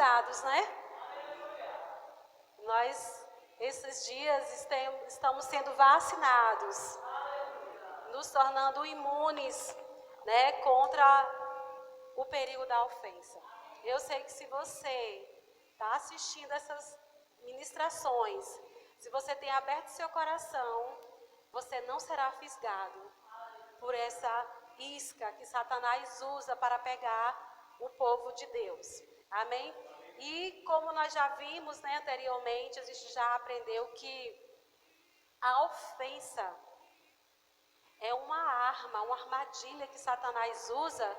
imunizados, né? Nós, esses dias, estamos sendo vacinados, nos tornando imunes, né, contra o perigo da ofensa. Eu sei que se você está assistindo essas ministrações, se você tem aberto seu coração, você não será fisgado por essa isca que Satanás usa para pegar o povo de Deus. Amém? E como nós já vimos, né, anteriormente, a gente já aprendeu que a ofensa é uma arma, uma armadilha que Satanás usa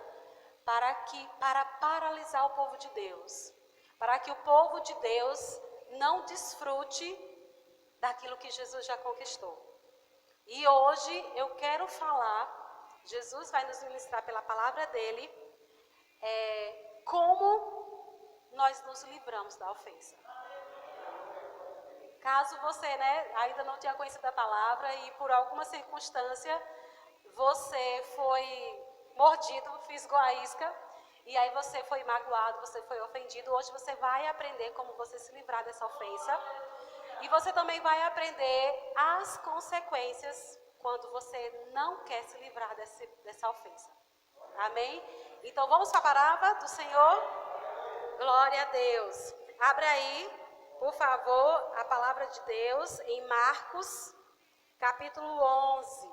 para paralisar o povo de Deus. Para que o povo de Deus não desfrute daquilo que Jesus já conquistou. E hoje eu quero falar, Jesus vai nos ministrar pela palavra dele, como nós nos livramos da ofensa. Caso você, né, ainda não tenha conhecido a palavra e por alguma circunstância você foi mordido, fisgou a isca, e aí você foi magoado, você foi ofendido, hoje você vai aprender como você se livrar dessa ofensa. E você também vai aprender as consequências quando você não quer se livrar dessa ofensa. Amém? Então vamos para a palavra do Senhor? Glória a Deus. Abra aí, por favor, a palavra de Deus em Marcos, capítulo 11.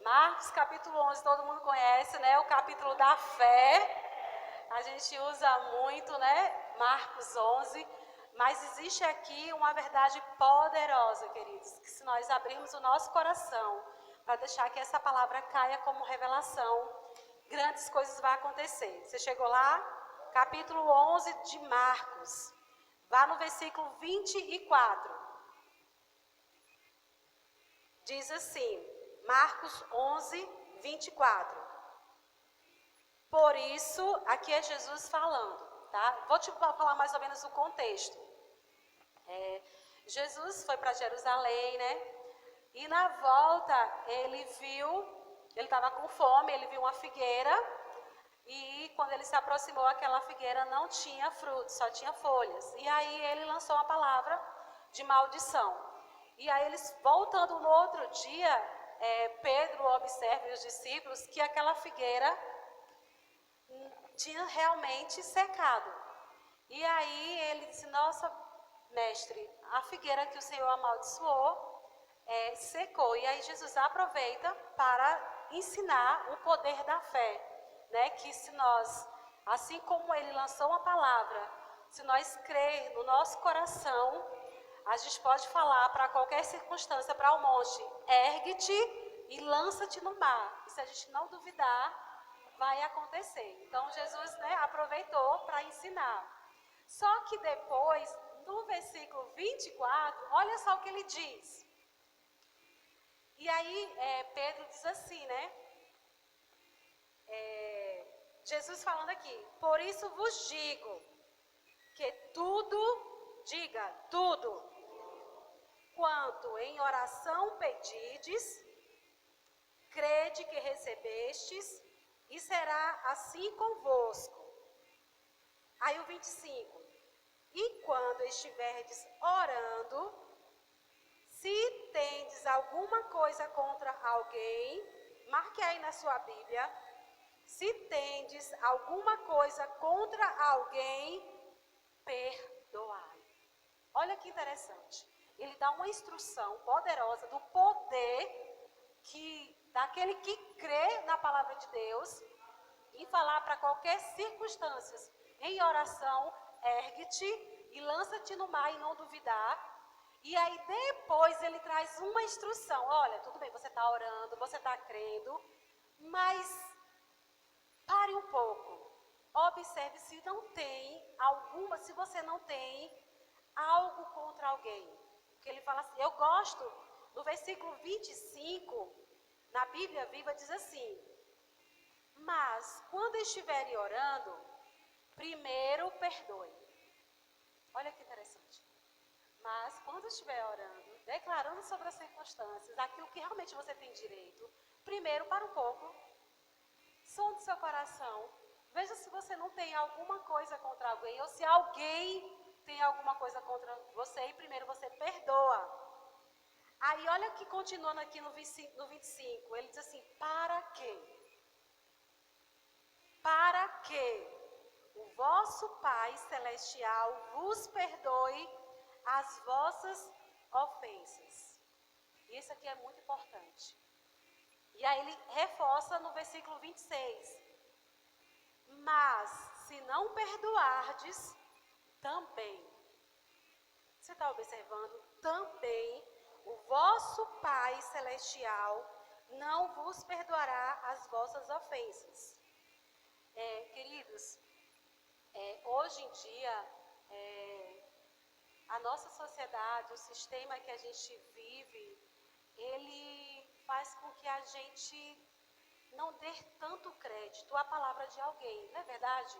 Marcos, capítulo 11, todo mundo conhece, né? O capítulo da fé. A gente usa muito, né? Marcos 11. Mas existe aqui uma verdade poderosa, queridos, que se nós abrirmos o nosso coração para deixar que essa palavra caia como revelação, grandes coisas vão acontecer. Você chegou lá? Capítulo 11 de Marcos. Vá no versículo 24. Diz assim, Marcos 11, 24. Por isso, aqui é Jesus falando, tá? Vou te falar mais ou menos o contexto. Jesus foi para Jerusalém, né? E na volta ele estava com fome, ele viu uma figueira. E quando ele se aproximou, aquela figueira não tinha frutos, só tinha folhas. E aí ele lançou uma palavra de maldição. E aí eles, voltando no outro dia, Pedro observa e os discípulos que aquela figueira tinha realmente secado. E aí ele disse, nossa, mestre, a figueira que o Senhor amaldiçoou secou. E aí Jesus aproveita para ensinar o poder da fé. Né, que se nós, assim como ele lançou uma palavra, se nós crer no nosso coração, a gente pode falar para qualquer circunstância, para o monte, ergue-te e lança-te no mar. E se a gente não duvidar, vai acontecer. Então Jesus, né, aproveitou para ensinar. Só que depois, no versículo 24, olha só o que ele diz. E aí Pedro diz assim, né? Jesus falando aqui, por isso vos digo, que tudo, diga, tudo, quanto em oração pedides, crede que recebestes, e será assim convosco. Aí o 25, e quando estiverdes orando, se tendes alguma coisa contra alguém, marque aí na sua Bíblia, se tendes alguma coisa contra alguém, perdoai. Olha que interessante. Ele dá uma instrução poderosa do poder daquele que crê na palavra de Deus e falar para qualquer circunstância, em oração, ergue-te e lança-te no mar e não duvidar. E aí depois ele traz uma instrução. Olha, tudo bem, você está orando, você está crendo, mas pare um pouco, observe se se você não tem algo contra alguém. Porque ele fala assim, eu gosto, no versículo 25, na Bíblia Viva diz assim, mas quando estiverem orando, primeiro perdoe. Olha que interessante. Mas quando estiver orando, declarando sobre as circunstâncias, aquilo que realmente você tem direito, primeiro para um pouco, sonde seu coração, Veja se você não tem alguma coisa contra alguém, ou se alguém tem alguma coisa contra você, e primeiro você perdoa. Aí olha que continuando aqui no 25, ele diz assim, para quê? Para que o vosso Pai Celestial vos perdoe as vossas ofensas. Isso aqui é muito importante. E aí ele reforça no versículo 26. Mas se não perdoardes, também. Você está observando? Também o vosso Pai Celestial não vos perdoará as vossas ofensas. Queridos, hoje em dia, a nossa sociedade, o sistema que a gente vive, ele faz com que a gente não dê tanto crédito à palavra de alguém, não é verdade?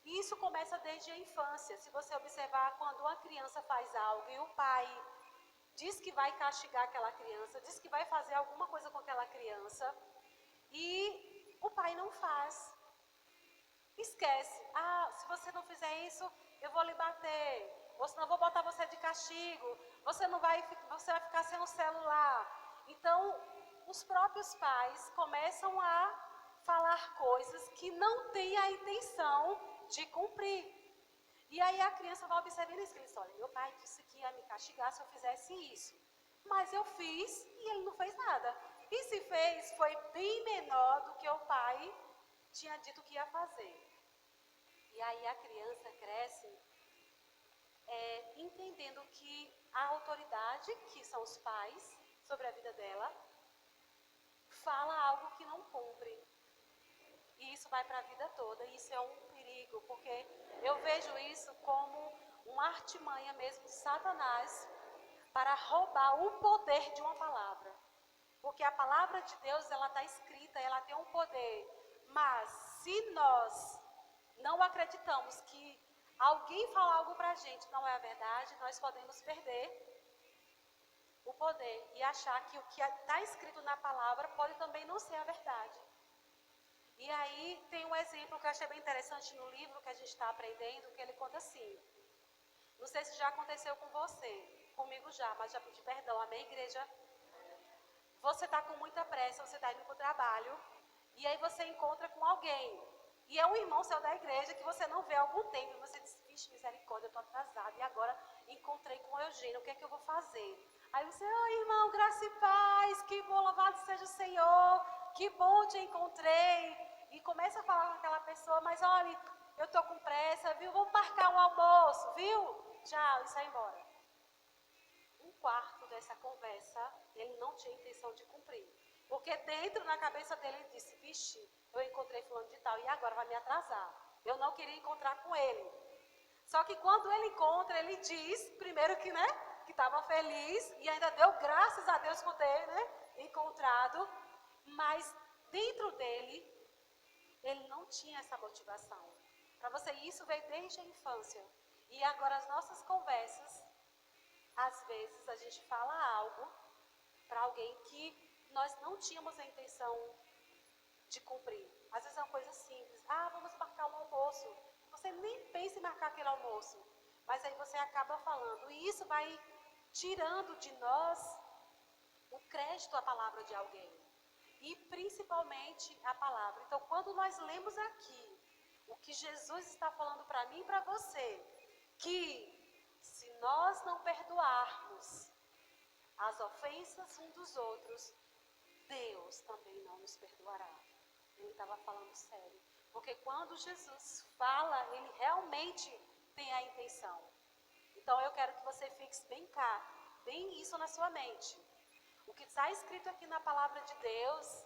E isso começa desde a infância. Se você observar, quando uma criança faz algo e o pai diz que vai castigar aquela criança, diz que vai fazer alguma coisa com aquela criança, e o pai não faz. Esquece. Se você não fizer isso, eu vou lhe bater. Ou senão eu vou botar você de castigo. Você vai ficar sem o celular. Então, os próprios pais começam a falar coisas que não têm a intenção de cumprir. E aí a criança vai observando isso, que ele diz, olha, meu pai disse que ia me castigar se eu fizesse isso. Mas eu fiz e ele não fez nada. E se fez, foi bem menor do que o pai tinha dito que ia fazer. E aí a criança cresce entendendo que a autoridade, que são os pais, sobre a vida dela, fala algo que não cumpre. E isso vai para a vida toda, e isso é um perigo, porque eu vejo isso como uma artimanha mesmo de Satanás para roubar o poder de uma palavra. Porque a palavra de Deus, ela está escrita, ela tem um poder. Mas se nós não acreditamos que alguém fala algo para a gente não é a verdade, nós podemos perder o poder e achar que o que está escrito na palavra pode também não ser a verdade. E aí tem um exemplo que eu achei bem interessante no livro que a gente está aprendendo, que ele conta assim. Não sei se já aconteceu com você, comigo já, mas já pedi perdão, amém, igreja? Você está com muita pressa, você está indo para o trabalho, e aí você encontra com alguém. E é um irmão seu da igreja que você não vê há algum tempo. E você diz, vixe, misericórdia, eu estou atrasada. E agora encontrei com o Eugênio, o que é que eu vou fazer? Aí você, irmão, graça e paz, que bom, louvado seja o Senhor, que bom te encontrei. E começa a falar com aquela pessoa, mas olha, eu estou com pressa, viu? Vamos marcar um almoço, viu? Tchau, e sai embora. Um quarto dessa conversa, ele não tinha intenção de cumprir. Porque dentro na cabeça dele, ele disse, vixe, eu encontrei fulano de tal e agora vai me atrasar. Eu não queria encontrar com ele. Só que quando ele encontra, ele diz, primeiro que, que estava feliz e ainda deu graças a Deus por ter, encontrado. Mas dentro dele, ele não tinha essa motivação. Para você, isso veio desde a infância. E agora as nossas conversas, às vezes a gente fala algo para alguém que nós não tínhamos a intenção de cumprir. Às vezes é uma coisa simples. Vamos marcar um almoço. Você nem pensa em marcar aquele almoço. Mas aí você acaba falando. E isso vai tirando de nós o crédito à palavra de alguém. E principalmente a palavra. Então, quando nós lemos aqui o que Jesus está falando para mim e para você, que se nós não perdoarmos as ofensas uns dos outros, Deus também não nos perdoará. Ele estava falando sério. Porque quando Jesus fala, ele realmente tem a intenção. Então eu quero que você fixe bem isso na sua mente. O que está escrito aqui na palavra de Deus,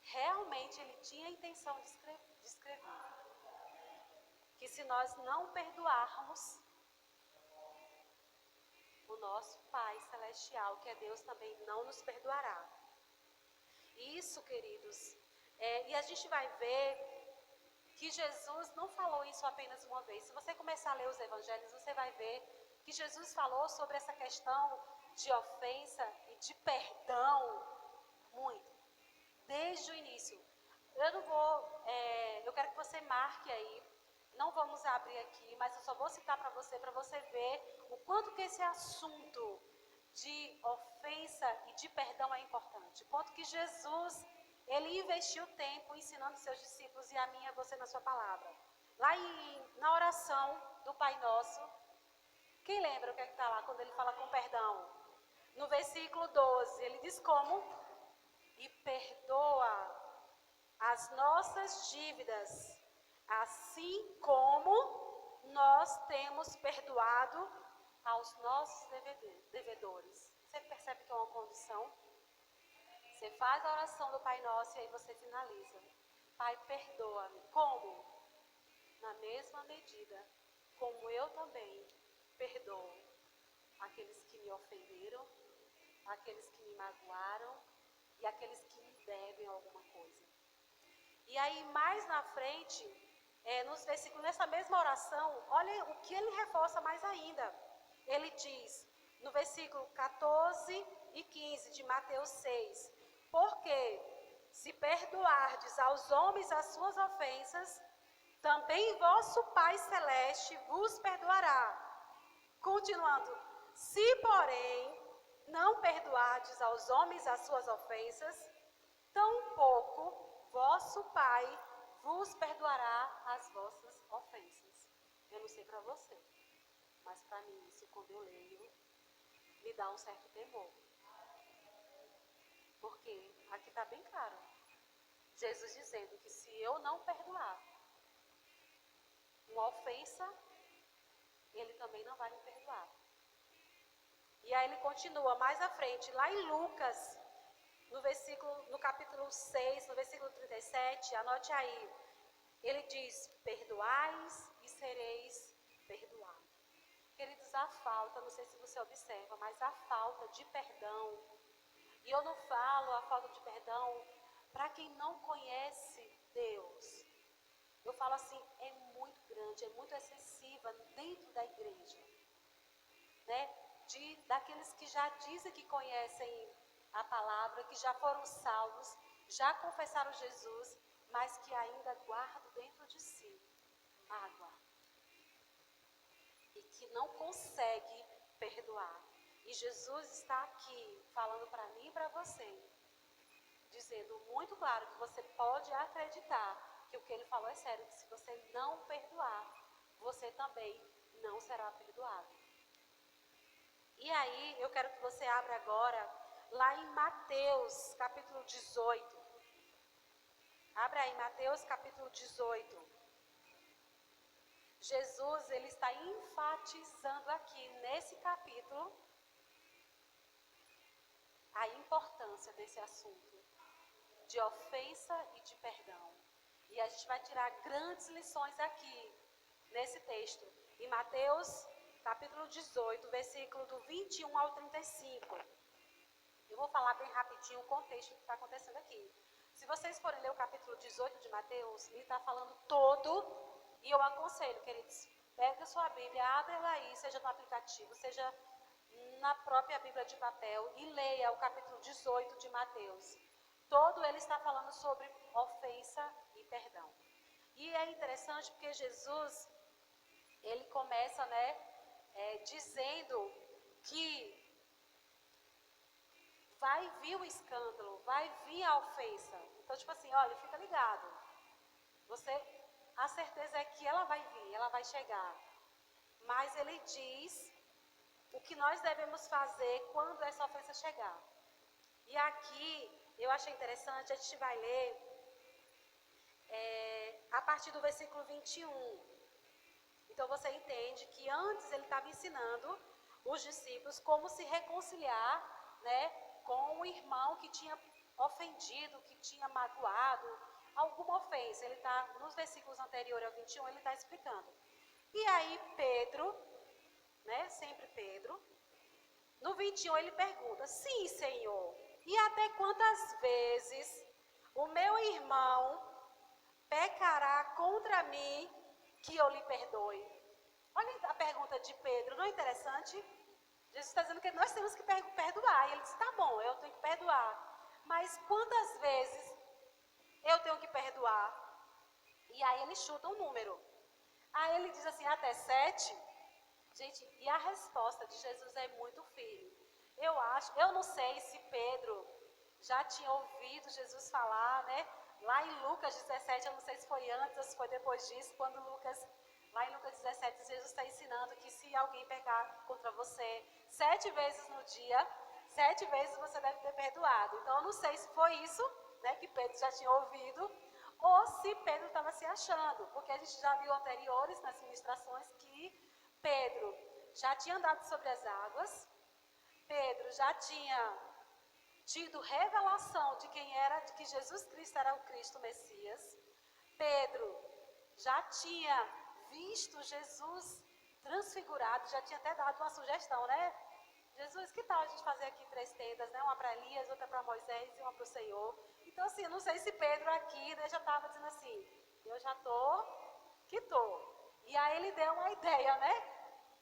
realmente ele tinha a intenção de escrever. Que se nós não perdoarmos o nosso Pai Celestial, que é Deus, também não nos perdoará. Isso, queridos, e a gente vai ver que Jesus não falou isso apenas uma vez. Se você começar a ler os evangelhos, você vai ver que Jesus falou sobre essa questão de ofensa e de perdão muito, desde o início. Eu não vou, eu quero que você marque aí. Não vamos abrir aqui, mas eu só vou citar para você ver o quanto que esse assunto de ofensa e de perdão é importante. O quanto que Jesus, ele investiu tempo ensinando seus discípulos e a mim e a você na sua palavra. Lá na oração do Pai Nosso, quem lembra o que é que está lá quando ele fala com perdão? No versículo 12, ele diz como? E perdoa as nossas dívidas, assim como nós temos perdoado aos nossos devedores. Você percebe que é uma condição? Você faz a oração do Pai Nosso e aí você finaliza. Pai, perdoa-me. Como? Na mesma medida, como eu também perdoo aqueles que me ofenderam, aqueles que me magoaram e aqueles que me devem alguma coisa. E aí, mais na frente, nos versículos, nessa mesma oração, olha o que ele reforça mais ainda. Ele diz, no versículo 14 e 15 de Mateus 6, porque se perdoardes aos homens as suas ofensas, também vosso Pai Celeste vos perdoará. Continuando, se porém não perdoardes aos homens as suas ofensas, tampouco vosso Pai vos perdoará as vossas ofensas. Eu não sei para você, mas para mim isso, quando eu leio, me dá um certo temor. Porque aqui está bem claro, Jesus dizendo que se eu não perdoar uma ofensa, ele também não vai me perdoar. E aí ele continua mais à frente, lá em Lucas, no capítulo 6, no versículo 37, anote aí. Ele diz, perdoais e sereis perdoados. Queridos, a falta, não sei se você observa, mas a falta de perdão, e eu não falo a falta de perdão para quem não conhece Deus. Eu falo assim, é muito grande, é muito excessiva dentro da igreja, né? Daqueles que já dizem que conhecem a palavra, que já foram salvos, já confessaram Jesus, mas que ainda guardam dentro de si mágoa e que não consegue perdoar. E Jesus está aqui falando para mim e para você, dizendo muito claro que você pode acreditar que o que ele falou é sério, que se você não perdoar, você também não será perdoado. E aí, eu quero que você abra agora, lá em Mateus, capítulo 18. Abra aí, Mateus, capítulo 18. Jesus, ele está enfatizando aqui, nesse capítulo, a importância desse assunto, de ofensa e de perdão. E a gente vai tirar grandes lições aqui, nesse texto. Em Mateus, capítulo 18, versículo do 21 ao 35. Eu vou falar bem rapidinho o contexto que está acontecendo aqui. Se vocês forem ler o capítulo 18 de Mateus, ele está falando todo, e eu aconselho, queridos, pegue a sua Bíblia, abra ela aí, seja no aplicativo, seja na própria Bíblia de papel, e leia o capítulo 18 de Mateus. Todo ele está falando sobre ofensa e perdão. E é interessante porque Jesus, ele começa, dizendo que vai vir o escândalo, vai vir a ofensa. Então, tipo assim, olha, fica ligado. A certeza é que ela vai vir, ela vai chegar. Mas ele diz o que nós devemos fazer quando essa ofensa chegar. E aqui, eu achei interessante, a gente vai ler a partir do versículo 21. Então, você entende que antes ele estava ensinando os discípulos como se reconciliar, com o irmão que tinha ofendido, que tinha magoado, alguma ofensa. Ele está, nos versículos anteriores ao 21, ele está explicando. E aí Pedro, sempre Pedro, no 21 ele pergunta, sim, Senhor, e até quantas vezes o meu irmão pecará contra mim que eu lhe perdoe? Olha a pergunta de Pedro, não é interessante? Jesus está dizendo que nós temos que perdoar. E ele diz, tá bom, eu tenho que perdoar. Mas quantas vezes eu tenho que perdoar. E aí ele chuta um número. Aí ele diz assim, até 7. Gente, e a resposta de Jesus é muito firme. Eu não sei se Pedro já tinha ouvido Jesus falar, né? Lá em Lucas 17, eu não sei se foi antes ou se foi depois disso, quando lá em Lucas 17, Jesus está ensinando que se alguém pecar contra você 7 vezes no dia, 7 vezes você deve ter perdoado. Então, eu não sei se foi isso, né, que Pedro já tinha ouvido, ou se Pedro estava se achando, porque a gente já viu anteriores nas ministrações que Pedro já tinha andado sobre as águas, Pedro já tinha tido revelação de quem era, de que Jesus Cristo era o Cristo Messias. Pedro já tinha visto Jesus transfigurado, já tinha até dado uma sugestão, né? Jesus, que tal a gente fazer aqui 3 tendas, né? Uma para Elias, outra para Moisés e uma para o Senhor. Então, assim, não sei se Pedro aqui, né, já estava dizendo assim, eu já tô. E aí ele deu uma ideia, né?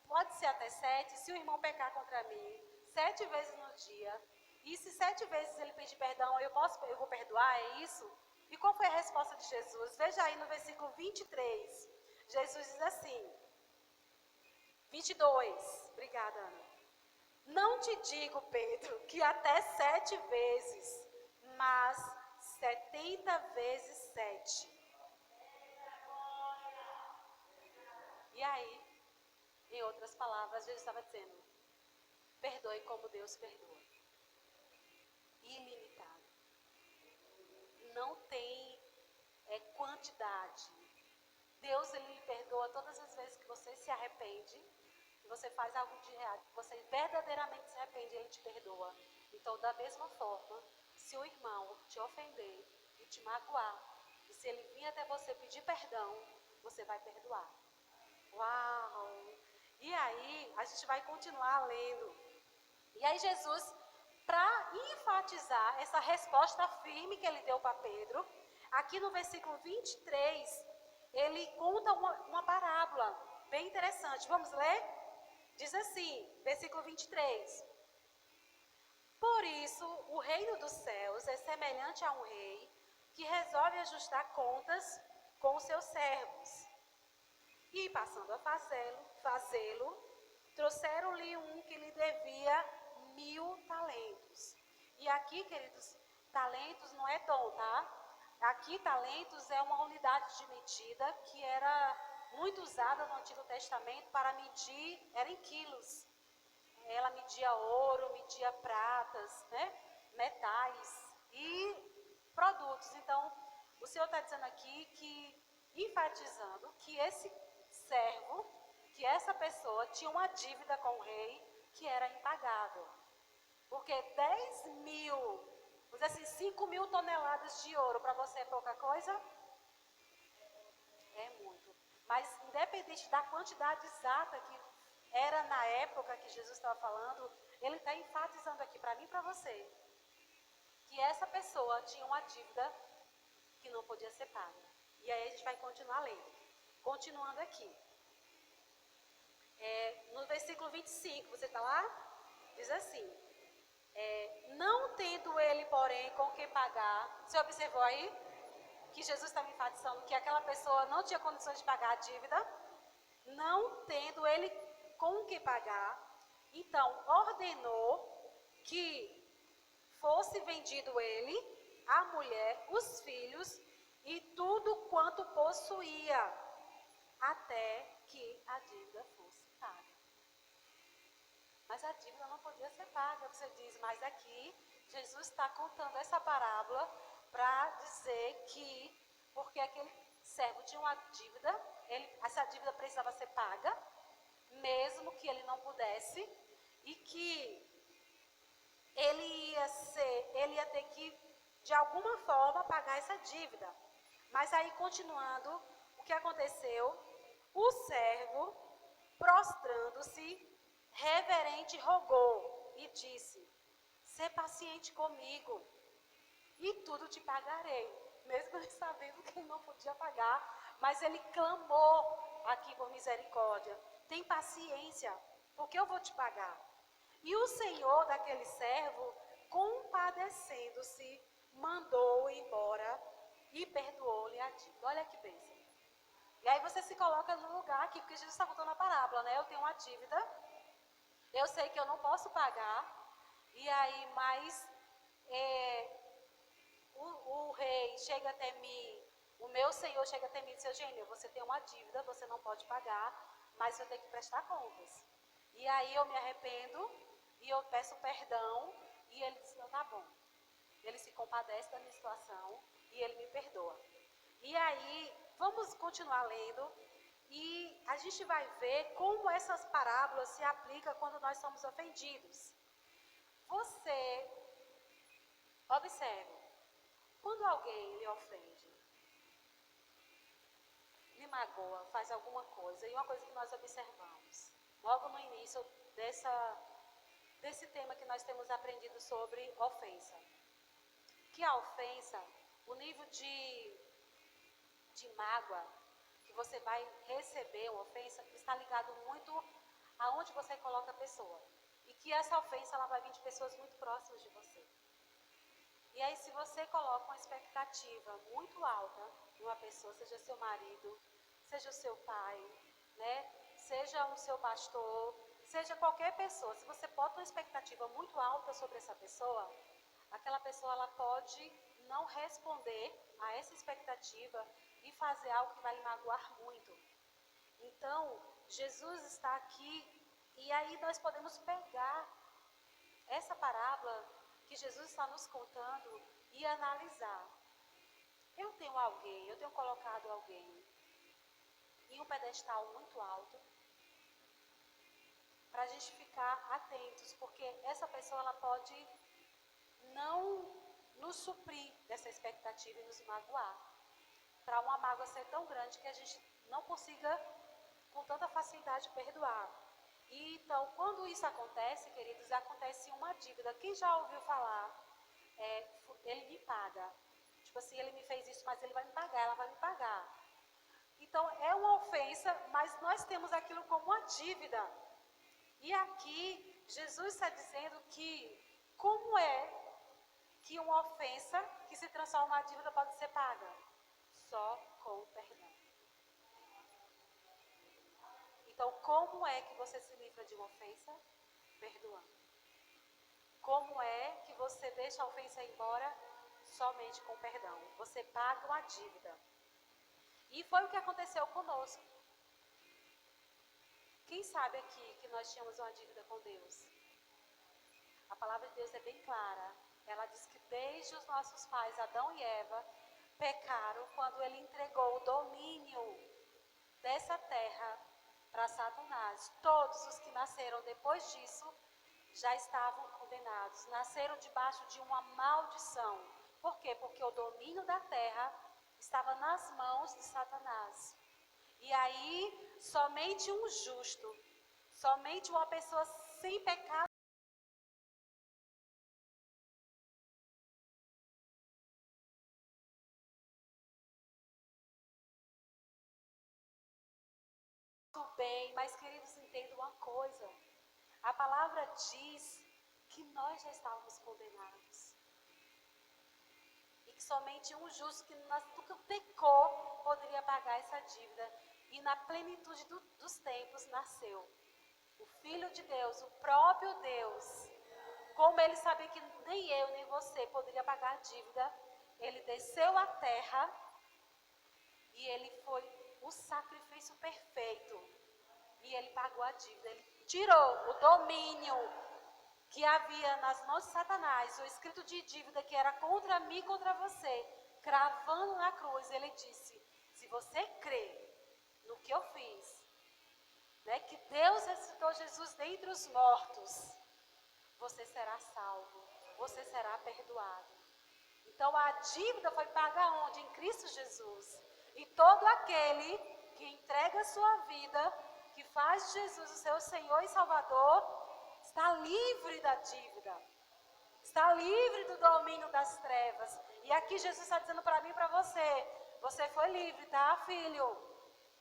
Pode ser até 7, se o irmão pecar contra mim, 7 vezes no dia. E se 7 vezes ele pedir perdão, eu vou perdoar, é isso? E qual foi a resposta de Jesus? Veja aí no versículo 23. Jesus diz assim, 22, obrigada, Ana. Não te digo, Pedro, que até 7 vezes, mas 70 vezes 7. E aí, em outras palavras, Jesus estava dizendo, perdoe como Deus perdoa. Ilimitado. Não tem quantidade. Deus, Ele lhe perdoa todas as vezes que você se arrepende, que você faz algo de errado, que você verdadeiramente se arrepende, Ele te perdoa. Então, da mesma forma, se o irmão te ofender e te magoar, e se ele vir até você pedir perdão, você vai perdoar. Uau! E aí, a gente vai continuar lendo. E aí, Jesus, para enfatizar essa resposta firme que ele deu para Pedro, aqui no versículo 23, ele conta uma parábola bem interessante. Vamos ler? Diz assim, versículo 23. Por isso, o reino dos céus é semelhante a um rei que resolve ajustar contas com os seus servos. E, passando a fazê-lo, trouxeram-lhe um que lhe devia 1000 talentos. E aqui, queridos, talentos não é dom, tá? Aqui, talentos é uma unidade de medida que era muito usada no Antigo Testamento para medir, era em quilos. Ela media ouro, media pratas, né? Metais e produtos. Então, o Senhor está dizendo aqui que, enfatizando que esse servo, que essa pessoa tinha uma dívida com o rei que era impagável. Porque 10.000, vamos dizer assim, 5.000 toneladas de ouro para você é pouca coisa? É muito. Mas independente da quantidade exata que era na época que Jesus estava falando, ele está enfatizando aqui para mim e para você, que essa pessoa tinha uma dívida que não podia ser paga. E aí a gente vai continuar lendo. Continuando aqui. No versículo 25, você está lá? Diz assim, não tendo ele, porém, com que pagar. Você observou aí? Que Jesus está me enfatizando que aquela pessoa não tinha condições de pagar a dívida. Não tendo ele com que pagar, então ordenou que fosse vendido ele, a mulher, os filhos e tudo quanto possuía, até que a dívida fosse paga. Mas a dívida não podia ser paga. Você diz, mas aqui Jesus está contando essa parábola para dizer que, porque aquele servo tinha uma dívida, essa dívida precisava ser paga, mesmo que ele não pudesse, e que ele ia ter que, de alguma forma, pagar essa dívida. Mas aí, continuando, o que aconteceu? O servo, prostrando-se, reverente, rogou e disse, sê paciente comigo, e tudo te pagarei. Mesmo ele sabendo que ele não podia pagar, mas ele clamou aqui por misericórdia. Tem paciência, porque eu vou te pagar. E o senhor daquele servo, compadecendo-se, mandou embora e perdoou-lhe a dívida. Olha que bênção. E aí você se coloca no lugar aqui, porque Jesus está contando a parábola, né? Eu tenho uma dívida, eu sei que eu não posso pagar, e aí, mas o rei chega até mim, o meu senhor chega até mim e diz: Eugênia, você tem uma dívida, você não pode pagar, mas eu tenho que prestar contas. E aí eu me arrependo, e eu peço perdão, e ele diz: não, tá bom. Ele se compadece da minha situação, e ele me perdoa. E aí, vamos continuar lendo, e a gente vai ver como essas parábolas se aplicam quando nós somos ofendidos. Você, observe, quando alguém lhe ofende, lhe magoa, faz alguma coisa, e uma coisa que nós observamos, logo no início desse tema que nós temos aprendido sobre ofensa, que a ofensa, o nível de mágoa que você vai receber, uma ofensa, está ligado muito aonde você coloca a pessoa. E que essa ofensa ela vai vir de pessoas muito próximas de você. E aí, se você coloca uma expectativa muito alta em uma pessoa, seja seu marido, seja o seu pai, né? Seja o seu pastor, seja qualquer pessoa, se você bota uma expectativa muito alta sobre essa pessoa, aquela pessoa ela pode não responder a essa expectativa e fazer algo que vai lhe magoar muito. Então, Jesus está aqui e aí nós podemos pegar essa parábola que Jesus está nos contando e analisar. Eu tenho colocado alguém em um pedestal muito alto para a gente ficar atentos, porque essa pessoa ela pode não nos suprir dessa expectativa e nos magoar, para uma mágoa ser tão grande que a gente não consiga com tanta facilidade perdoar. E então, quando isso acontece, queridos, acontece uma dívida. Quem já ouviu falar, ele me paga. Tipo assim, ele me fez isso, mas ele vai me pagar, ela vai me pagar. Então, é uma ofensa, mas nós temos aquilo como uma dívida. E aqui, Jesus está dizendo que, como é que uma ofensa que se transforma em dívida pode ser paga? Só com perdão. Então, como é que você se livra de uma ofensa? Perdoando. Como é que você deixa a ofensa ir embora? Somente com perdão. Você paga uma dívida. E foi o que aconteceu conosco. Quem sabe aqui que nós tínhamos uma dívida com Deus? A palavra de Deus é bem clara. Ela diz que desde os nossos pais, Adão e Eva, pecaram quando ele entregou o domínio dessa terra para Satanás. Todos os que nasceram depois disso já estavam condenados, nasceram debaixo de uma maldição. Por quê? Porque o domínio da terra estava nas mãos de Satanás. E aí, somente um justo, somente uma pessoa sem pecado, bem, mas queridos, entendam uma coisa. A palavra diz que nós já estávamos condenados. E que somente um justo que nunca pecou poderia pagar essa dívida. E na plenitude dos tempos nasceu o Filho de Deus, o próprio Deus. Como ele sabia que nem eu nem você poderia pagar a dívida, ele desceu à terra e ele foi o sacrifício perfeito. E ele pagou a dívida, ele tirou o domínio que havia nas mãos de Satanás, o escrito de dívida que era contra mim e contra você, cravando na cruz. Ele disse: se você crê no que eu fiz, né, que Deus ressuscitou Jesus dentre os mortos, você será salvo, você será perdoado. Então a dívida foi paga onde? Em Cristo Jesus. E todo aquele que entrega a sua vida, que faz de Jesus o seu Senhor e Salvador, está livre da dívida, está livre do domínio das trevas. E aqui Jesus está dizendo para mim e para você: você foi livre, tá, filho?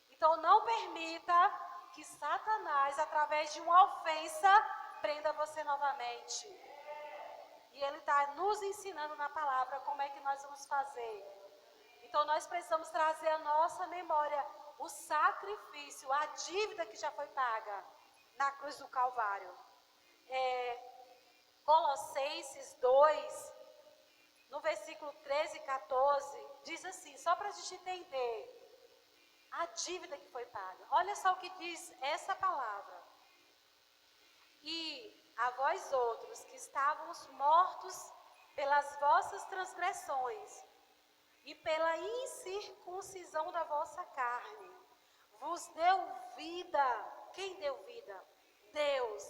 Então não permita que Satanás, através de uma ofensa, prenda você novamente. E ele está nos ensinando na palavra como é que nós vamos fazer. Então nós precisamos trazer à nossa memória o sacrifício, a dívida que já foi paga na cruz do Calvário. Colossenses 2, no versículo 13 e 14, diz assim, só para a gente entender a dívida que foi paga. Olha só o que diz essa palavra. E a vós outros que estávamos mortos pelas vossas transgressões e pela incircuncisão da vossa carne, vos deu vida. Quem deu vida? Deus,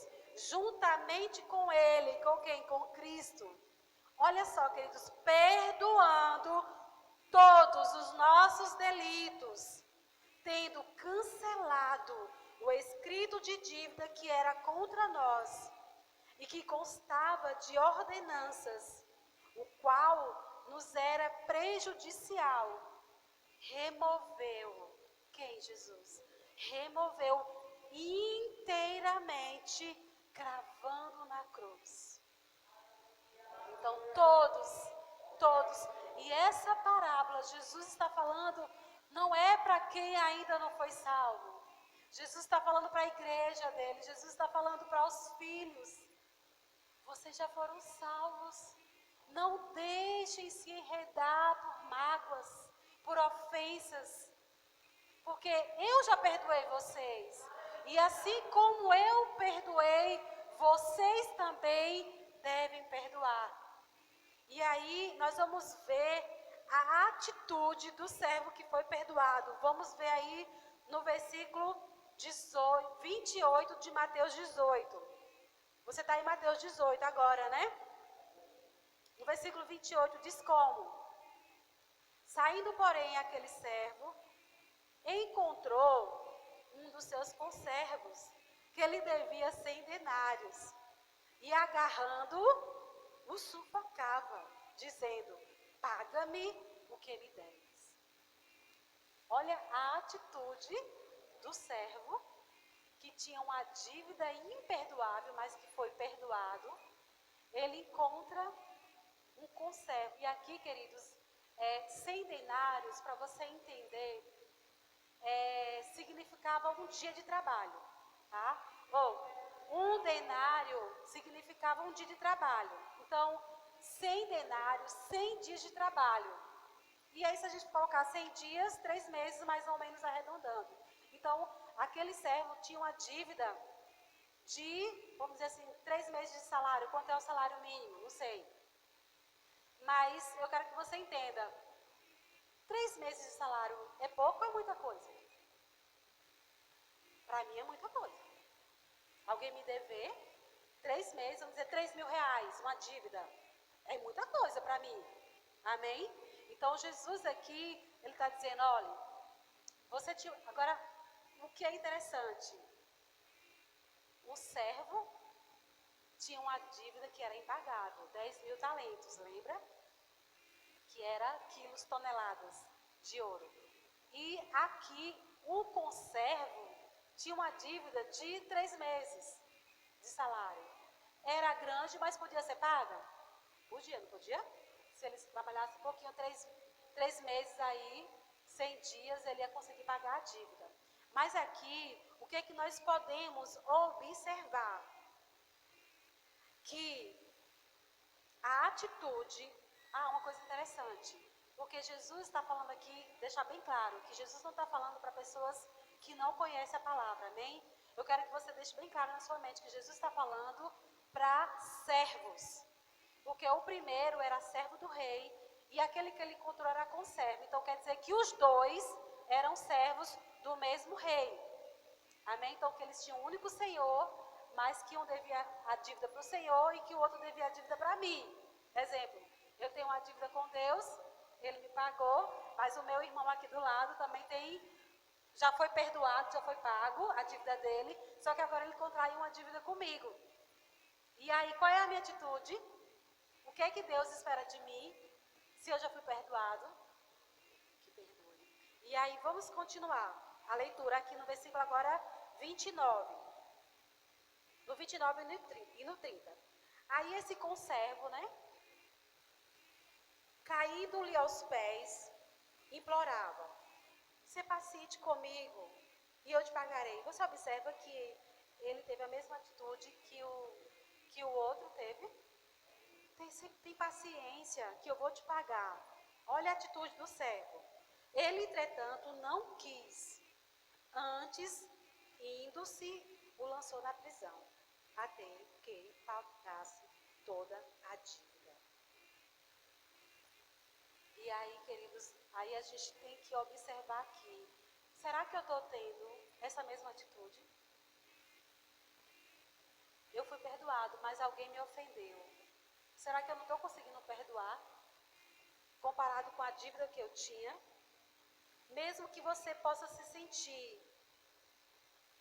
juntamente com Ele, com quem? Com Cristo. Olha só, queridos, perdoando todos os nossos delitos, tendo cancelado o escrito de dívida que era contra nós e que constava de ordenanças, o qual nos era prejudicial, removeu. Quem? Jesus. Removeu inteiramente, cravando na cruz. Então todos. E essa parábola, Jesus está falando, não é para quem ainda não foi salvo. Jesus está falando para a igreja dele, Jesus está falando para os filhos. Vocês já foram salvos. Não deixem se enredar por mágoas, por ofensas, porque eu já perdoei vocês. E assim como eu perdoei, vocês também devem perdoar. E aí nós vamos ver a atitude do servo que foi perdoado. Vamos ver aí no versículo 28 de Mateus 18. Você está em Mateus 18 agora, né? No versículo 28 diz como? Saindo, porém, aquele servo, encontrou um dos seus conservos, que lhe devia 100 denários, e agarrando-o, o sufocava, dizendo, paga-me o que me deves. Olha a atitude do servo, que tinha uma dívida imperdoável, mas que foi perdoado. Ele encontra um conservo. E aqui, queridos, 100 denários, para você entender, significava um dia de trabalho, tá? Ou um denário significava um dia de trabalho. Então, 100 denários, 100 dias de trabalho. E aí, se a gente colocar 100 dias, 3 meses, mais ou menos arredondando. Então, aquele servo tinha uma dívida de, vamos dizer assim, 3 meses de salário. Quanto é o salário mínimo? Não sei. Mas eu quero que você entenda. 3 meses de salário é pouco ou é muita coisa? Para mim é muita coisa. Alguém me dever 3 meses, vamos dizer 3 mil reais, uma dívida. É muita coisa para mim. Amém? Então Jesus aqui, ele está dizendo, olha, você tinha... Agora, o que é interessante, o servo tinha uma dívida que era impagável, 10 mil talentos, lembra? Que era quilos, toneladas de ouro. E aqui, o conservo tinha uma dívida de 3 meses de salário. Era grande, mas podia ser paga? Podia, não podia? Se eles trabalhassem um pouquinho, 3 meses aí, 100 dias, ele ia conseguir pagar a dívida. Mas aqui, o que é que nós podemos observar? Que a atitude... uma coisa interessante, porque Jesus está falando aqui, deixar bem claro, que Jesus não está falando para pessoas que não conhecem a palavra, amém? Eu quero que você deixe bem claro na sua mente que Jesus está falando para servos, porque o primeiro era servo do rei e aquele que ele encontrou era conservo, então quer dizer que os dois eram servos do mesmo rei, amém? Então que eles tinham um único Senhor, mas que um devia a dívida para o Senhor e que o outro devia a dívida para mim. Exemplo, eu tenho uma dívida com Deus, ele me pagou, mas o meu irmão aqui do lado também já foi perdoado, já foi pago a dívida dele, só que agora ele contraiu uma dívida comigo. E aí, qual é a minha atitude? O que é que Deus espera de mim, se eu já fui perdoado? Que perdoe. E aí, vamos continuar a leitura aqui no versículo agora 29. No 29 e no 30. Aí esse conservo, né? Caído-lhe aos pés, implorava: "Ser paciente comigo e eu te pagarei." Você observa que ele teve a mesma atitude que o outro teve? Tem paciência que eu vou te pagar. Olha a atitude do servo. Ele, entretanto, não quis. Antes, indo-se, o lançou na prisão, até que pagasse toda a dívida. E aí, queridos, aí a gente tem que observar aqui. Será que eu estou tendo essa mesma atitude? Eu fui perdoado, mas alguém me ofendeu. Será que eu não estou conseguindo perdoar? Comparado com a dívida que eu tinha? Mesmo que você possa se sentir: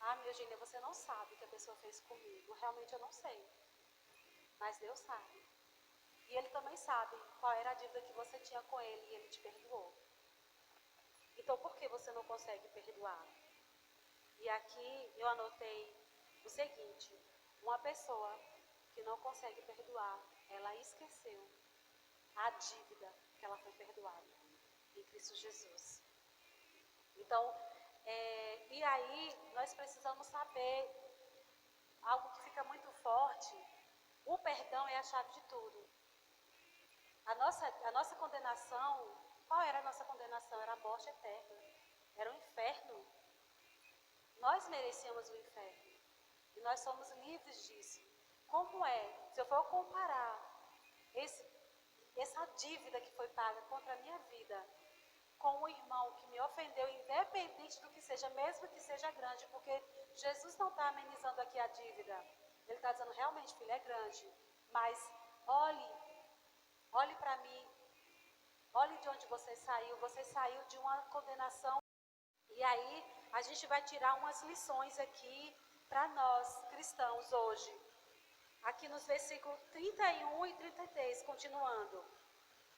"Ah, meu Eugênia, você não sabe o que a pessoa fez comigo." Realmente eu não sei. Mas Deus sabe. E Ele também sabe qual era a dívida que você tinha com Ele e Ele te perdoou. Então, por que você não consegue perdoar? E aqui eu anotei o seguinte: uma pessoa que não consegue perdoar, ela esqueceu a dívida que ela foi perdoada em Cristo Jesus. Então, e aí nós precisamos saber algo que fica muito forte: o perdão é a chave de tudo. A nossa condenação, qual era a nossa condenação? Era a morte eterna, era o inferno. Nós merecíamos o inferno e nós somos livres disso. Como é? Se eu for comparar essa dívida que foi paga contra a minha vida com o irmão que me ofendeu, independente do que seja, mesmo que seja grande, porque Jesus não está amenizando aqui a dívida. Ele está dizendo: realmente, filho, é grande, mas olhe para mim, olhe de onde você saiu de uma condenação. E aí a gente vai tirar umas lições aqui para nós cristãos hoje. Aqui nos versículos 31 e 33, continuando.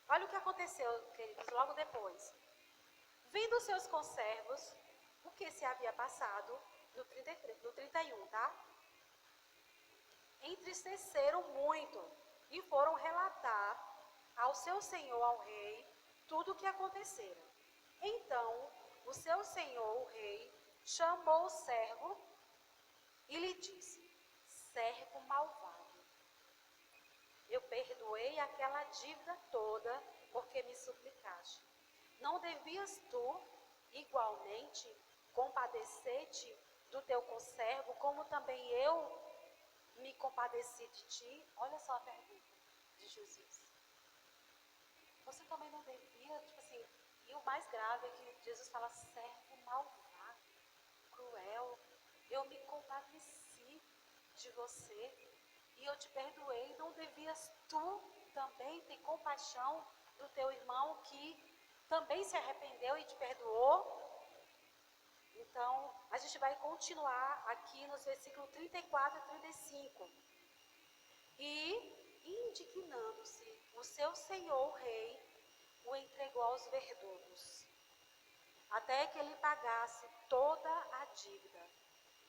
Olha o que aconteceu, queridos, logo depois. Vindo os seus conservos, o que se havia passado, no 31, tá? Entristeceram muito e foram relatar ao seu senhor, ao rei, tudo o que acontecera. Então, o seu senhor, o rei, chamou o servo e lhe disse: "Servo malvado, eu perdoei aquela dívida toda porque me suplicaste. Não devias tu, igualmente, compadecer-te do teu conservo, como também eu me compadeci de ti?" Olha só a pergunta de Jesus. Você também não devia, e o mais grave é que Jesus fala: "Servo malvado, cruel, eu me compadeci de você e eu te perdoei. Não devias tu também ter compaixão do teu irmão que também se arrependeu e te perdoou?" Então, a gente vai continuar aqui nos versículos 34 e 35. E, indignando-se, o seu senhor, o rei, o entregou aos verdugos, até que ele pagasse toda a dívida.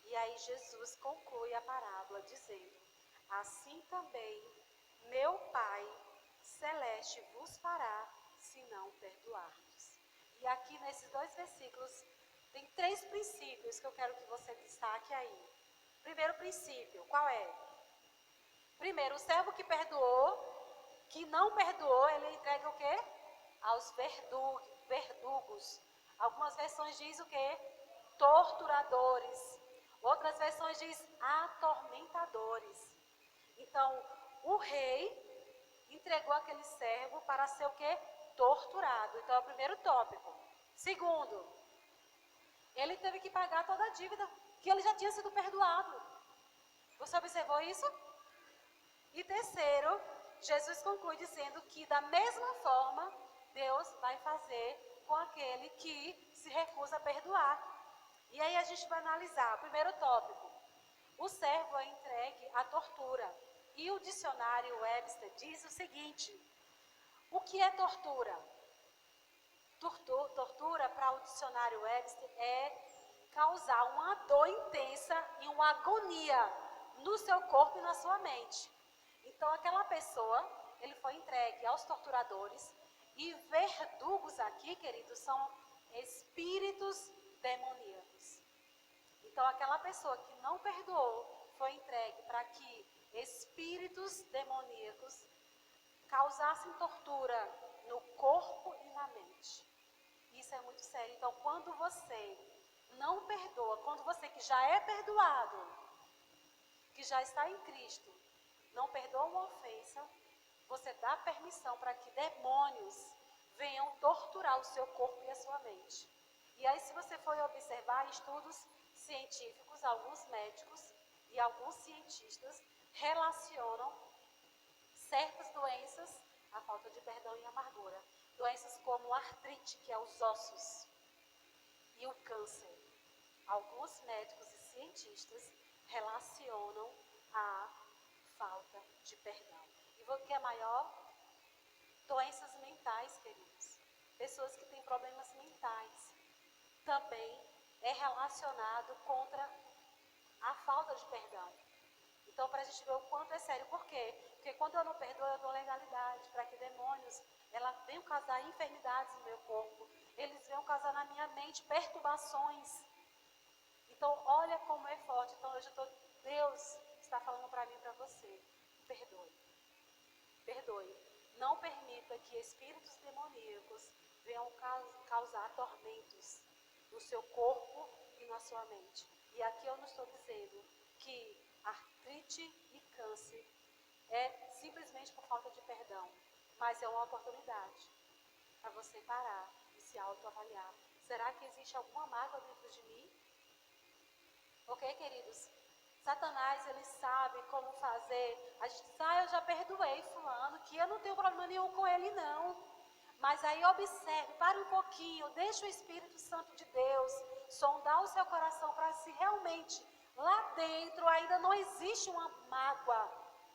E aí Jesus conclui a parábola dizendo: "Assim também meu Pai Celeste vos fará, se não perdoardes." E aqui nesses dois versículos tem 3 princípios que eu quero que você destaque aí. Primeiro princípio, qual é? Primeiro, o servo que perdoou, que não perdoou, ele entrega o quê? Aos verdugos. Algumas versões diz o quê? Torturadores. Outras versões diz atormentadores. Então, o rei entregou aquele servo para ser o quê? Torturado. Então, é o primeiro tópico. Segundo, ele teve que pagar toda a dívida, que ele já tinha sido perdoado. Você observou isso? E terceiro, Jesus conclui dizendo que da mesma forma, Deus vai fazer com aquele que se recusa a perdoar. E aí a gente vai analisar. Primeiro tópico: o servo é entregue à tortura. E o dicionário Webster diz o seguinte: o que é tortura? Tortura, para o dicionário Webster, é causar uma dor intensa e uma agonia no seu corpo e na sua mente. Então, aquela pessoa, ele foi entregue aos torturadores, E verdugos aqui, queridos, são espíritos demoníacos. Então, aquela pessoa que não perdoou foi entregue para que espíritos demoníacos causassem tortura no corpo e na mente. Isso é muito sério. Então, quando você não perdoa, quando você que já é perdoado, que já está em Cristo, não perdoa uma ofensa, você dá permissão para que demônios venham torturar o seu corpo e a sua mente. E aí, se você for observar estudos científicos, alguns médicos e alguns cientistas relacionam certas doenças à falta de perdão e amargura. Doenças como artrite, que é os ossos, e o câncer. Alguns médicos e cientistas relacionam a falta de perdão. E o que é maior? Doenças mentais, queridos. Pessoas que têm problemas mentais. Também é relacionado contra a falta de perdão. Então, para a gente ver o quanto é sério. Por quê? Porque quando eu não perdoo, eu dou legalidade para que demônios, elas venham causar enfermidades no meu corpo. Eles venham causar na minha mente perturbações. Então, olha como é forte. Então, Deus está falando para mim e para você. Perdoe. Perdoe. Não permita que espíritos demoníacos venham causar tormentos no seu corpo e na sua mente. E aqui eu não estou dizendo que artrite e câncer é simplesmente por falta de perdão, mas é uma oportunidade para você parar e se autoavaliar. Será que existe alguma mágoa dentro de mim? Ok, queridos? Satanás, ele sabe como fazer. A gente diz, eu já perdoei fulano, que eu não tenho problema nenhum com ele, não. Mas aí observe, pare um pouquinho, deixa o Espírito Santo de Deus sondar o seu coração para se realmente, lá dentro, ainda não existe uma mágoa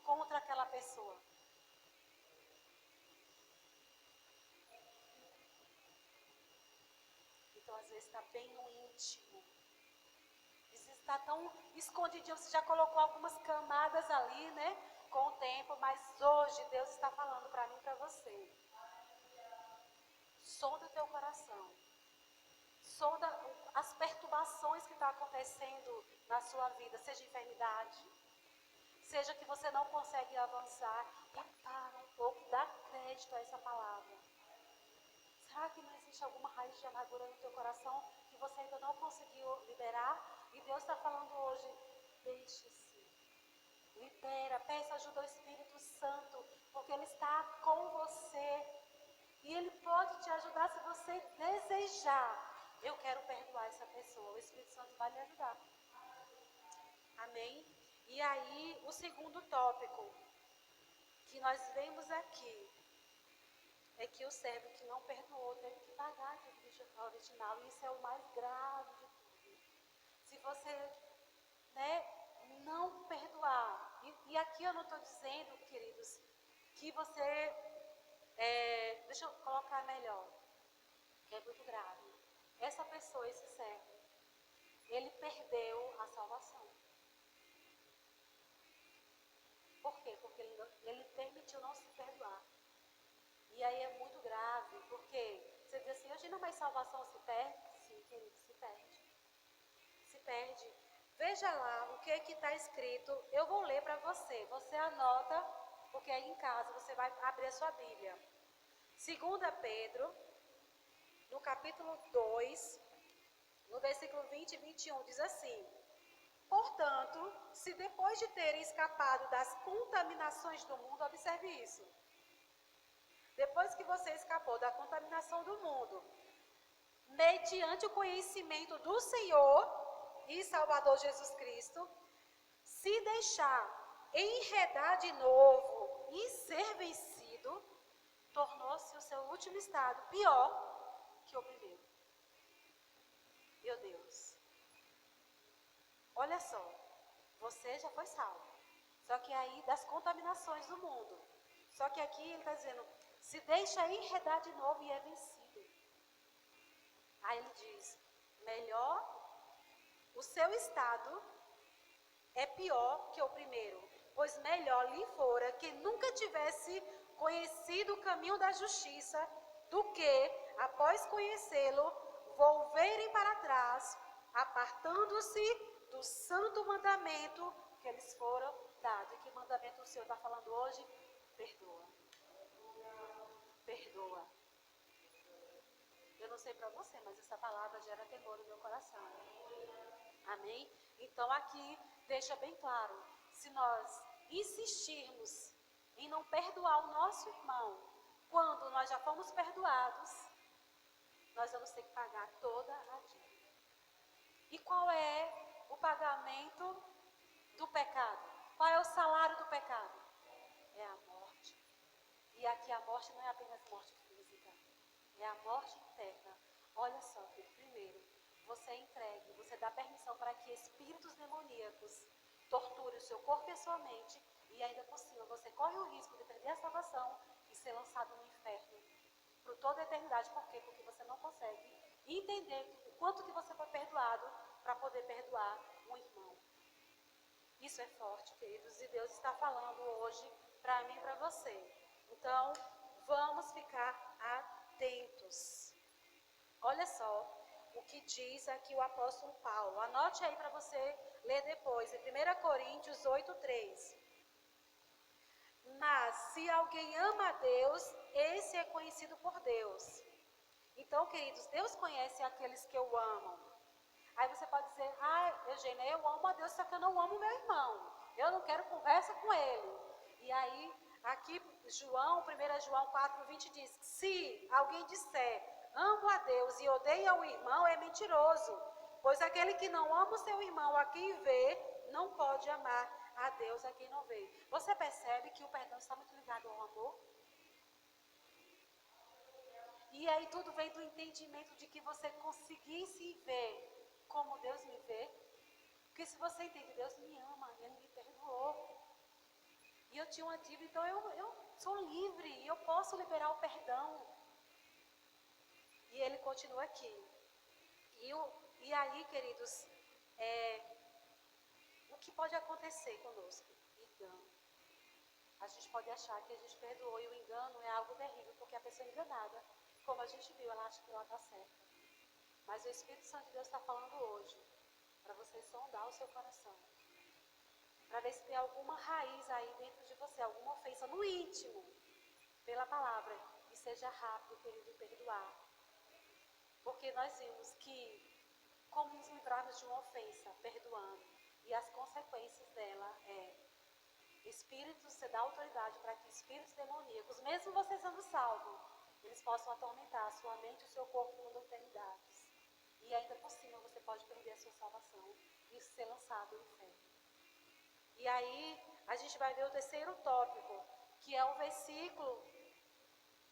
contra aquela pessoa. Então, às vezes, está bem no íntimo. Está tão escondidinho, você já colocou algumas camadas ali, né? Com o tempo, mas hoje Deus está falando para mim e para você. Sonda o teu coração. Sonda as perturbações que estão acontecendo na sua vida, seja enfermidade, seja que você não consegue avançar, e para um pouco, dá crédito a essa palavra. Será que não existe alguma raiz de amargura no teu coração que você ainda não conseguiu liberar? E Deus está falando hoje, deixe-se, libera, peça ajuda ao Espírito Santo, porque Ele está com você. E Ele pode te ajudar se você desejar. Eu quero perdoar essa pessoa, o Espírito Santo vai lhe ajudar. Amém? E aí, o segundo tópico que nós vemos aqui é que o servo que não perdoou teve que pagar a dívida original. E isso é o mais grave de tudo. Se você, não perdoar, e aqui eu não estou dizendo, queridos, que você, deixa eu colocar melhor, que é muito grave. Essa pessoa, esse servo, ele perdeu a salvação. Por quê? Porque ele permitiu não se perdoar. E aí é muito grave, porque você diz assim, hoje não, mas salvação se perde? Sim, querido, se perde. Se perde. Veja lá o que está escrito, eu vou ler para você. Você anota, porque aí em casa você vai abrir a sua Bíblia. 2 Pedro, no capítulo 2, no versículo 20 e 21, diz assim: portanto, se depois de terem escapado das contaminações do mundo, observe isso. Depois que você escapou da contaminação do mundo, mediante o conhecimento do Senhor e Salvador Jesus Cristo, se deixar enredar de novo e ser vencido, tornou-se o seu último estado pior que o primeiro. Meu Deus. Olha só, você já foi salvo. Só que aí das contaminações do mundo. Só que aqui ele está dizendo, se deixa enredar de novo e é vencido. Aí ele diz, melhor, o seu estado é pior que o primeiro, pois melhor lhe fora que nunca tivesse conhecido o caminho da justiça do que, após conhecê-lo, volverem para trás, apartando-se do santo mandamento que eles foram dados. E que mandamento o Senhor está falando hoje? Perdoa. Perdoa. Eu não sei para você, mas essa palavra gera temor no meu coração. Amém? Então aqui deixa bem claro, se nós insistirmos em não perdoar o nosso irmão, quando nós já fomos perdoados, nós vamos ter que pagar toda a dívida. E qual é o pagamento do pecado? Qual é o salário do pecado? É a morte. E aqui a morte não é apenas morte física, é a morte interna. Olha só, primeiro, você é entregue, você dá permissão para que espíritos demoníacos torturem o seu corpo e a sua mente, e ainda por cima você corre o risco de perder a salvação e ser lançado no inferno por toda a eternidade. Por quê? Porque você não consegue entender o quanto que você foi perdoado para poder perdoar um irmão. Isso é forte, queridos, e Deus está falando hoje para mim e para você. Então, vamos ficar atentos. Olha só o que diz aqui o apóstolo Paulo. Anote aí para você ler depois, em 1 Coríntios 8:3. Mas se alguém ama a Deus, esse é conhecido por Deus. Então, queridos, Deus conhece aqueles que o amam. Aí você pode dizer, Eugênia, eu amo a Deus, só que eu não amo meu irmão. Eu não quero conversa com ele. E aí, aqui, 1 João 4:20 diz, se alguém disser, amo a Deus e odeia o irmão, é mentiroso. Pois aquele que não ama o seu irmão a quem vê, não pode amar a Deus a quem não vê. Você percebe que o perdão está muito ligado ao amor? E aí tudo vem do entendimento de que você conseguisse ver como Deus me vê. Porque se você entende, Deus me ama, Ele me perdoou. E eu tinha uma dívida, então eu sou livre e eu posso liberar o perdão. E Ele continua aqui. E aí, queridos, o que pode acontecer conosco? Engano. A gente pode achar que a gente perdoou e o engano é algo terrível, porque a pessoa enganada, como a gente viu, ela acha que ela está certa. Mas o Espírito Santo de Deus está falando hoje, para você sondar o seu coração, para ver se tem alguma raiz aí dentro de você, alguma ofensa no íntimo, pela palavra, e seja rápido, querido, perdoar. Porque nós vimos que, como nos livrarmos de uma ofensa, perdoando, e as consequências dela espíritos, você dá autoridade para que espíritos demoníacos, mesmo você sendo salvo, eles possam atormentar a sua mente e o seu corpo por eternidades. E ainda por cima você pode perder a sua salvação e ser lançado no inferno. E aí a gente vai ver o terceiro tópico, que é o versículo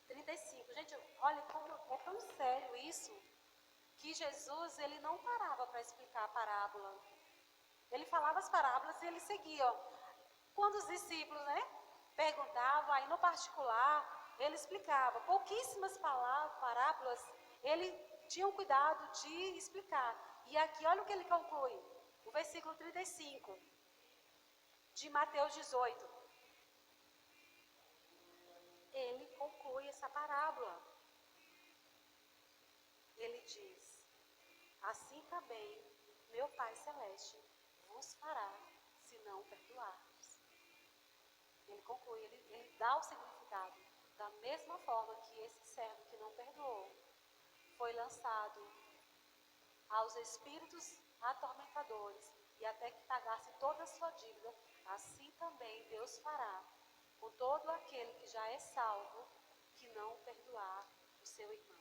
35. Gente, olha como é tão sério isso, que Jesus, ele não parava para explicar a parábola. Ele falava as parábolas e ele seguia. Quando os discípulos, perguntavam, aí no particular, ele explicava. Pouquíssimas parábolas, ele tinha o cuidado de explicar. E aqui, olha o que ele conclui. O versículo 35 de Mateus 18. Ele conclui essa parábola. Ele diz, assim também meu Pai Celeste vos fará, se não perdoarmos. Ele conclui, ele dá o significado. Da mesma forma que esse servo que não perdoou foi lançado aos espíritos atormentadores e até que pagasse toda a sua dívida, assim também Deus fará com todo aquele que já é salvo, que não perdoar o seu irmão.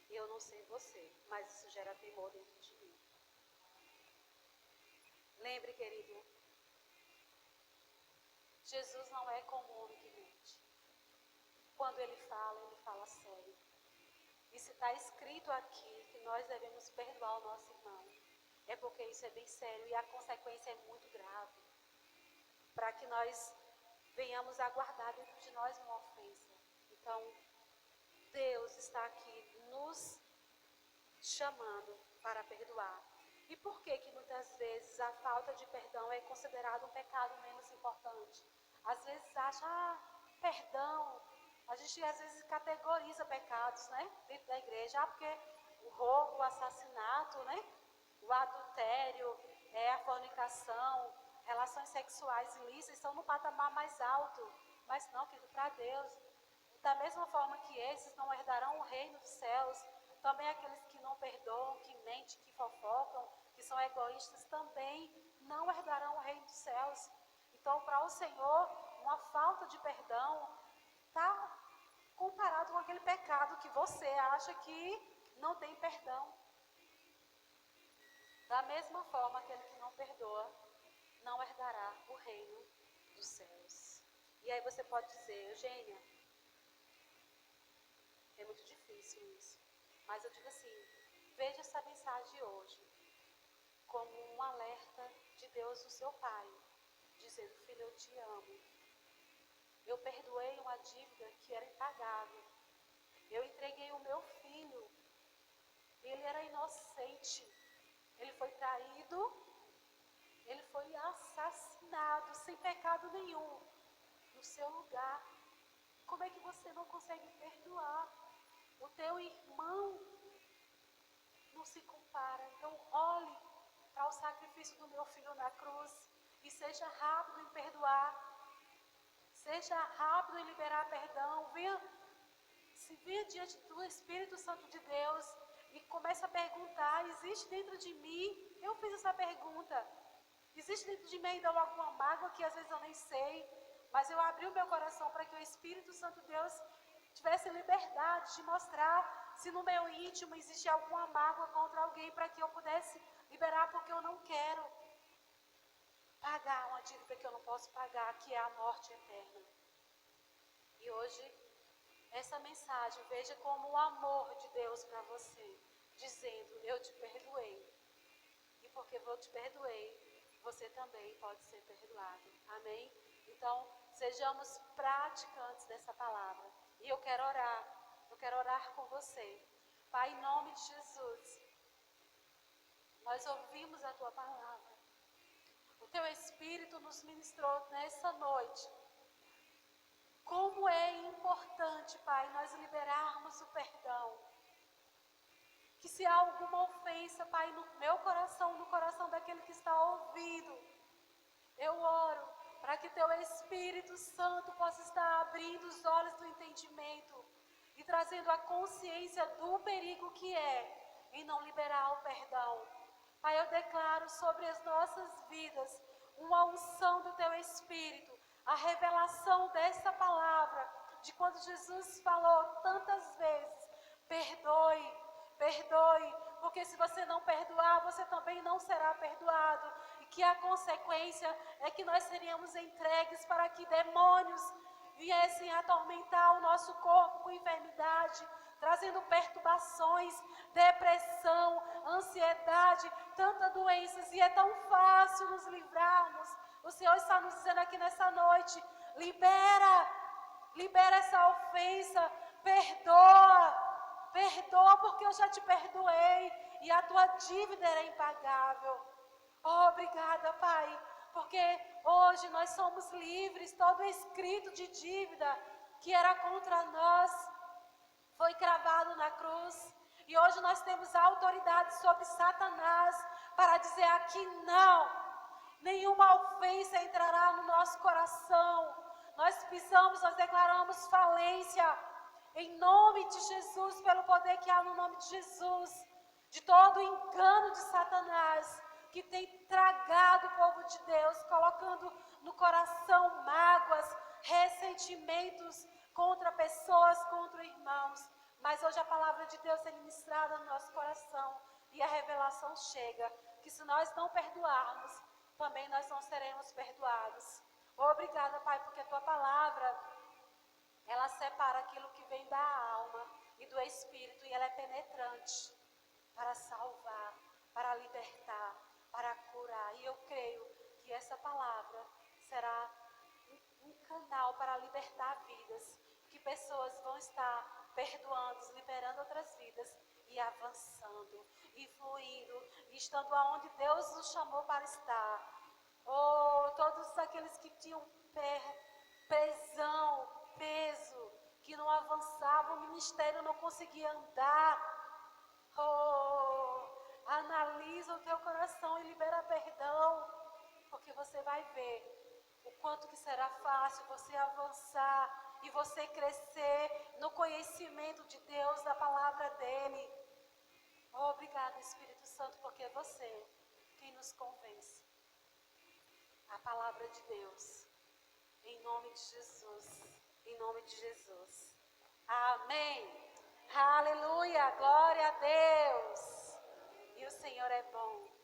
Eu não sei você, mas isso gera temor dentro de mim. Lembre, querido, Jesus não é como um homem que mente. Quando ele fala sério. E se está escrito aqui que nós devemos perdoar o nosso irmão, é porque isso é bem sério e a consequência é muito grave. Para que nós venhamos a guardar dentro de nós uma ofensa. Então, Deus está aqui nos chamando para perdoar. E por que muitas vezes a falta de perdão é considerado um pecado menos importante? Às vezes acha, perdão, A gente às vezes categoriza pecados, né? Dentro da igreja, porque o roubo, o assassinato, né? O adultério, a fornicação, relações sexuais ilícitas estão no patamar mais alto. Mas não, querido, para Deus. Da mesma forma que esses não herdarão o reino dos céus, também aqueles que não perdoam, que mentem, que fofocam, que são egoístas, também não herdarão o reino dos céus. Então, para o Senhor, uma falta de perdão está comparado com aquele pecado que você acha que não tem perdão. Da mesma forma, aquele que não perdoa não herdará o reino dos céus. E aí você pode dizer, Eugênia, é muito difícil isso. Mas eu digo assim, veja essa mensagem de hoje como um alerta de Deus do seu Pai, dizendo, filho, eu te amo. Eu perdoei uma dívida que era impagável. Eu entreguei o meu filho. Ele era inocente. Ele foi traído. Ele foi assassinado sem pecado nenhum no seu lugar. Como é que você não consegue perdoar? O teu irmão não se compara. Então olhe para o sacrifício do meu filho na cruz e seja rápido em perdoar. Seja rápido em liberar perdão. Se vira diante do Espírito Santo de Deus e comece a perguntar, existe dentro de mim? Eu fiz essa pergunta. Existe dentro de mim ainda alguma mágoa que às vezes eu nem sei, mas eu abri o meu coração para que o Espírito Santo de Deus tivesse liberdade de mostrar se no meu íntimo existe alguma mágoa contra alguém, para que eu pudesse liberar, porque eu não quero pagar uma dívida que eu não posso pagar, que é a morte eterna. E hoje, essa mensagem, veja como o amor de Deus para você, dizendo, eu te perdoei. E porque eu te perdoei, você também pode ser perdoado. Amém? Então, sejamos praticantes dessa palavra. E eu quero orar com você. Pai, em nome de Jesus, nós ouvimos a Tua palavra. O Teu Espírito nos ministrou nessa noite. Como é importante, Pai, nós liberarmos o perdão. Que se há alguma ofensa, Pai, no meu coração, no coração daquele que está ouvindo, eu oro para que Teu Espírito Santo possa estar abrindo os olhos do entendimento e trazendo a consciência do perigo que é em não liberar o perdão. Pai, eu declaro sobre as nossas vidas uma unção do Teu Espírito, a revelação dessa palavra, de quando Jesus falou tantas vezes, perdoe, perdoe, porque se você não perdoar, você também não será perdoado, e que a consequência é que nós seríamos entregues para que demônios viessem atormentar o nosso corpo com enfermidade, trazendo perturbações, depressão, ansiedade, tantas doenças, e é tão fácil nos livrarmos. O Senhor está nos dizendo aqui nessa noite, libera essa ofensa, perdoa porque eu já te perdoei e a tua dívida era impagável. Oh, obrigada, Pai, porque hoje nós somos livres, todo escrito de dívida que era contra nós foi cravado na cruz, e hoje nós temos autoridade sobre Satanás para dizer aqui não, nenhuma ofensa entrará no nosso coração. Nós pisamos, nós declaramos falência em nome de Jesus, pelo poder que há no nome de Jesus, de todo o engano de Satanás que tem tragado o povo de Deus, colocando no coração mágoas, ressentimentos contra pessoas, contra irmãos. Mas hoje a palavra de Deus é ministrada no nosso coração e a revelação chega, que se nós não perdoarmos, também nós não seremos perdoados. Obrigada, Pai, porque a Tua palavra, ela separa aquilo que vem da alma e do espírito, e ela é penetrante para salvar, para libertar, para curar. E eu creio que essa palavra será um canal para libertar vidas, que pessoas vão estar perdoando, liberando outras vidas e avançando, e fluindo, e estando aonde Deus nos chamou para estar. Todos aqueles que tinham prisão, peso, que não ministério não conseguir andar. Oh, analisa o teu coração e libera perdão, porque você vai ver o quanto que será fácil você avançar e você crescer no conhecimento de Deus, da palavra dele. Oh, obrigado, Espírito Santo, porque é você quem nos convence. A palavra de Deus. Em nome de Jesus. Em nome de Jesus. Amém. Aleluia. Glória a Deus. E o Senhor é bom.